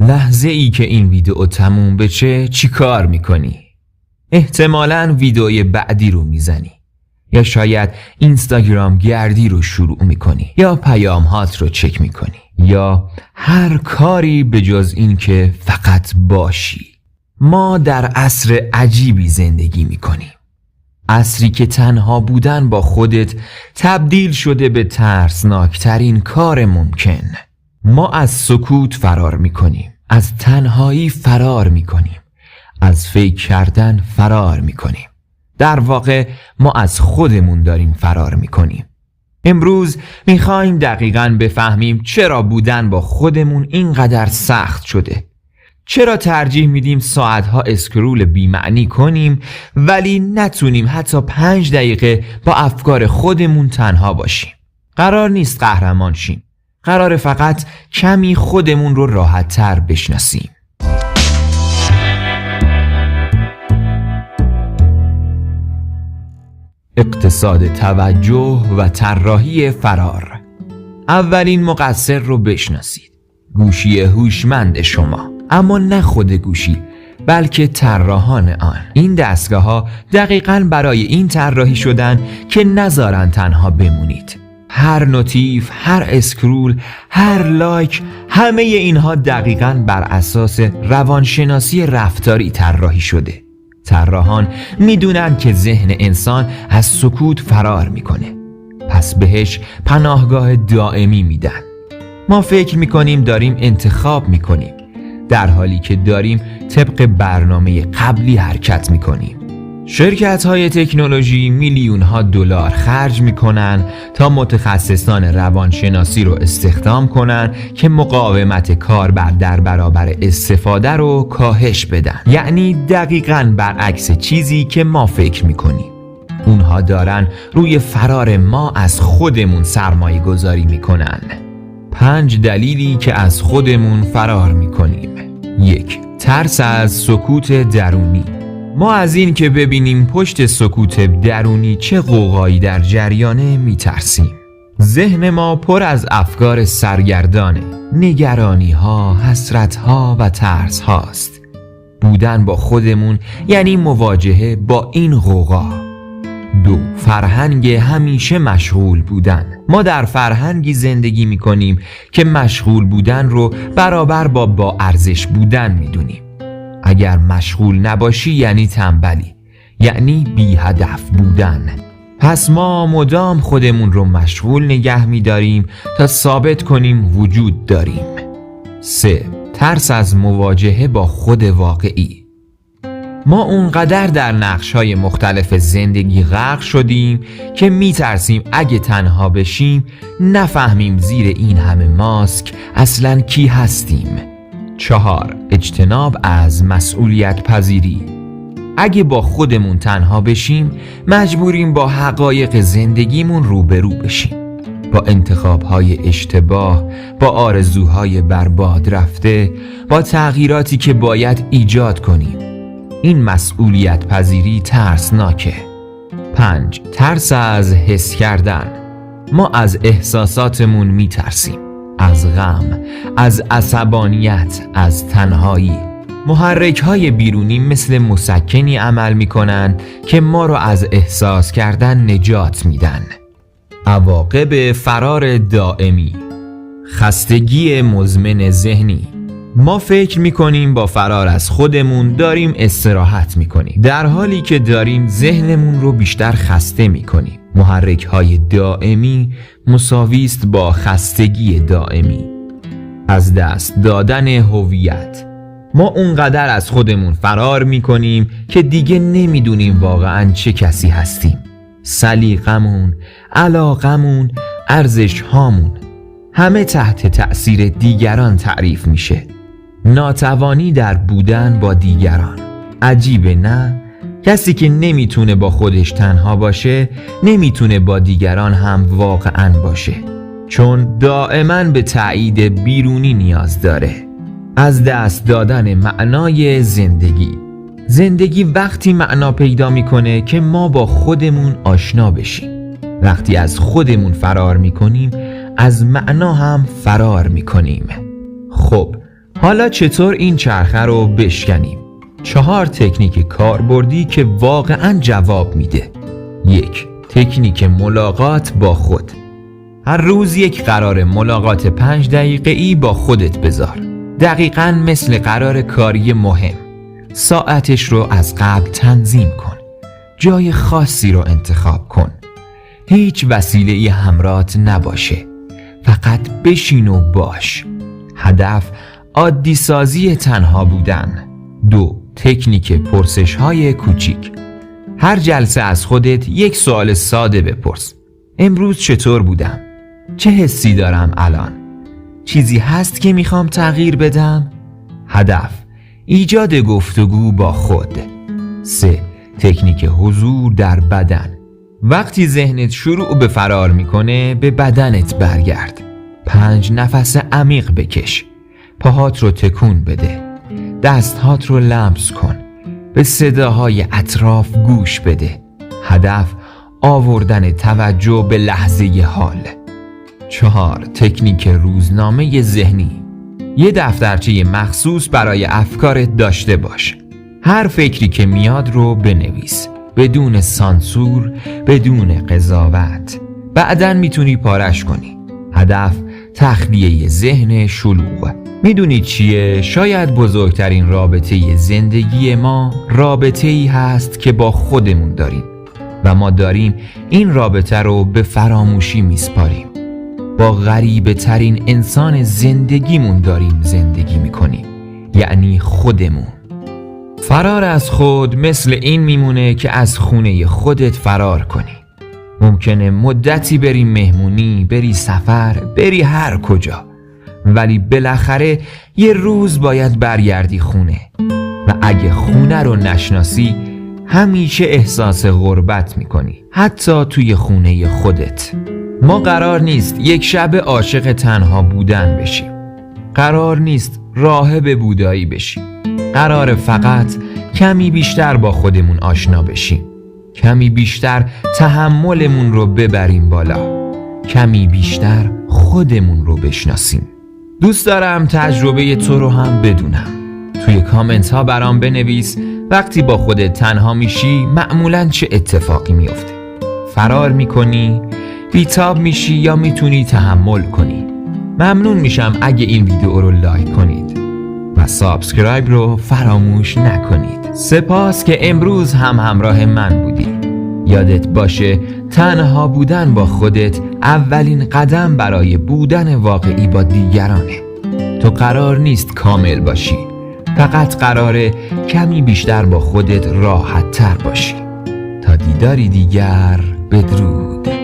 لحظه ای که این ویدیو تموم بشه چی کار میکنی؟ احتمالاً ویدیوی بعدی رو میزنی، یا شاید اینستاگرام گردی رو شروع میکنی، یا پیام هات رو چک میکنی، یا هر کاری به جز این که فقط باشی. ما در عصر عجیبی زندگی میکنیم، عصری که تنها بودن با خودت تبدیل شده به ترسناکترین کار ممکن. ما از سکوت فرار میکنیم، از تنهایی فرار میکنیم، از فکر کردن فرار میکنیم. در واقع ما از خودمون داریم فرار میکنیم. امروز میخوایم دقیقاً بفهمیم چرا بودن با خودمون اینقدر سخت شده. چرا ترجیح میدیم ساعتها اسکرول بی‌معنی کنیم ولی نتونیم حتی 5 دقیقه با افکار خودمون تنها باشیم. قرار نیست قهرمان شیم، قراره فقط کمی خودمون رو راحت تر بشناسیم. اقتصاد توجه و طراحی فرار. اولین مقصر رو بشناسید، گوشی هوشمند شما، اما نه خود گوشی بلکه طراحان آن. این دستگاه ها دقیقاً برای این طراحی شدن که نذارن تنها بمونید. هر نوتیف، هر اسکرول، هر لایک، همه اینها دقیقاً بر اساس روانشناسی رفتاری طراحی شده. طراحان میدونن که ذهن انسان از سکوت فرار میکنه، پس بهش پناهگاه دائمی میدن. ما فکر میکنیم داریم انتخاب میکنیم، در حالی که داریم طبق برنامه قبلی حرکت میکنیم. شرکت‌های تکنولوژی میلیون‌ها دلار خرج میکنن تا متخصصان روانشناسی رو استخدام کنن که مقاومت کاربر در برابر استفاده رو کاهش بدن. یعنی دقیقاً برعکس چیزی که ما فکر میکنیم. اونها دارن روی فرار ما از خودمون سرمایه گذاری میکنن. 5 دلیلی که از خودمون فرار میکنیم. 1. ترس از سکوت درونی. ما از این که ببینیم پشت سکوت درونی چه غوغایی در جریانه میترسیم. ذهن ما پر از افکار سرگردانه، نگرانی ها، حسرت ها و ترس هاست. بودن با خودمون یعنی مواجهه با این غوغا. 2. فرهنگ همیشه مشغول بودن. ما در فرهنگی زندگی میکنیم که مشغول بودن رو برابر با ارزش بودن میدونیم. اگر مشغول نباشی یعنی تنبلی، یعنی بی هدف بودن. پس ما مدام خودمون رو مشغول نگه می‌داریم تا ثابت کنیم وجود داریم. 3. ترس از مواجهه با خود واقعی. ما اونقدر در نقش‌های مختلف زندگی غرق شدیم که می‌ترسیم اگه تنها بشیم نفهمیم زیر این همه ماسک اصلاً کی هستیم. 4. اجتناب از مسئولیت پذیری. اگه با خودمون تنها بشیم مجبوریم با حقایق زندگیمون روبرو بشیم، با انتخاب‌های اشتباه، با آرزوهای برباد رفته، با تغییراتی که باید ایجاد کنیم. این مسئولیت پذیری ترسناکه. 5. ترس از حس کردن. ما از احساساتمون میترسیم، از غم، از عصبانیت، از تنهایی. محرک‌های بیرونی مثل مسکنی عمل می‌کنن که ما رو از احساس کردن نجات میدن. عواقب فرار دائمی. خستگی مزمن ذهنی. ما فکر می‌کنیم با فرار از خودمون داریم استراحت می‌کنیم، در حالی که داریم ذهنمون رو بیشتر خسته می‌کنیم. محرک‌های دائمی مساوی است با خستگی دائمی. از دست دادن هویت. ما اونقدر از خودمون فرار میکنیم که دیگه نمیدونیم واقعاً چه کسی هستیم. سلیقمون، علاقمون، ارزش‌هامون همه تحت تأثیر دیگران تعریف میشه. ناتوانی در بودن با دیگران. عجیبه نه؟ کسی که نمیتونه با خودش تنها باشه نمیتونه با دیگران هم واقعاً باشه، چون دائما به تایید بیرونی نیاز داره. از دست دادن معنای زندگی. زندگی وقتی معنا پیدا میکنه که ما با خودمون آشنا بشیم. وقتی از خودمون فرار میکنیم از معنا هم فرار میکنیم. خب حالا چطور این چرخه رو بشکنیم؟ 4 تکنیک کاربردی که واقعاً جواب میده. 1. تکنیک ملاقات با خود. هر روز یک قرار ملاقات 5 دقیقه‌ای با خودت بذار. دقیقاً مثل قرار کاری مهم. ساعتش رو از قبل تنظیم کن. جای خاصی رو انتخاب کن. هیچ وسیله‌ای همراهت نباشه. فقط بشین و باش. هدف عادی سازی تنها بودن. 2. تکنیک پرسش‌های کوچیک. هر جلسه از خودت یک سوال ساده بپرس. امروز چطور بودم؟ چه حسی دارم الان؟ چیزی هست که میخوام تغییر بدم؟ هدف ایجاد گفتگو با خود. 3. تکنیک حضور در بدن. وقتی ذهنت شروع به فرار میکنه به بدنت برگرد. 5 نفس عمیق بکش. پاهات رو تکون بده. دستهات رو لمس کن. به صداهای اطراف گوش بده. هدف آوردن توجه به لحظه حال. 4. تکنیک روزنامه ذهنی. یه دفترچه مخصوص برای افکارت داشته باش. هر فکری که میاد رو بنویس، بدون سانسور، بدون قضاوت. بعدن میتونی پارش کنی. هدف تخلیه ذهن شلوغ. میدونی چیه؟ شاید بزرگترین رابطه زندگی ما رابطه‌ای هست که با خودمون داریم و ما داریم این رابطه رو به فراموشی میسپاریم. با غریبه ترین انسان زندگیمون داریم زندگی میکنیم، یعنی خودمون. فرار از خود مثل این میمونه که از خونه خودت فرار کنی. ممکنه مدتی بری مهمونی، بری سفر، بری هر کجا، ولی بالاخره یه روز باید برگردی خونه و اگه خونه رو نشناسی همیشه احساس غربت میکنی، حتی توی خونه خودت. ما قرار نیست یک شب عاشق تنها بودن بشیم. قرار نیست راهب بودایی بشیم. قرار فقط کمی بیشتر با خودمون آشنا بشیم. کمی بیشتر تحملمون رو ببریم بالا. کمی بیشتر خودمون رو بشناسیم. دوست دارم تجربه تو رو هم بدونم. توی کامنت ها برام بنویس وقتی با خودت تنها میشی معمولاً چه اتفاقی میفته. فرار میکنی؟ بیتاب میشی یا میتونی تحمل کنی؟ ممنون میشم اگه این ویدیو رو لایک کنید و سابسکرایب رو فراموش نکنید. سپاس که امروز هم همراه من بودی. یادت باشه تنها بودن با خودت اولین قدم برای بودن واقعی با دیگرانه. تو قرار نیست کامل باشی، فقط قراره کمی بیشتر با خودت راحت تر باشی. تا دیداری دیگر، بدرود.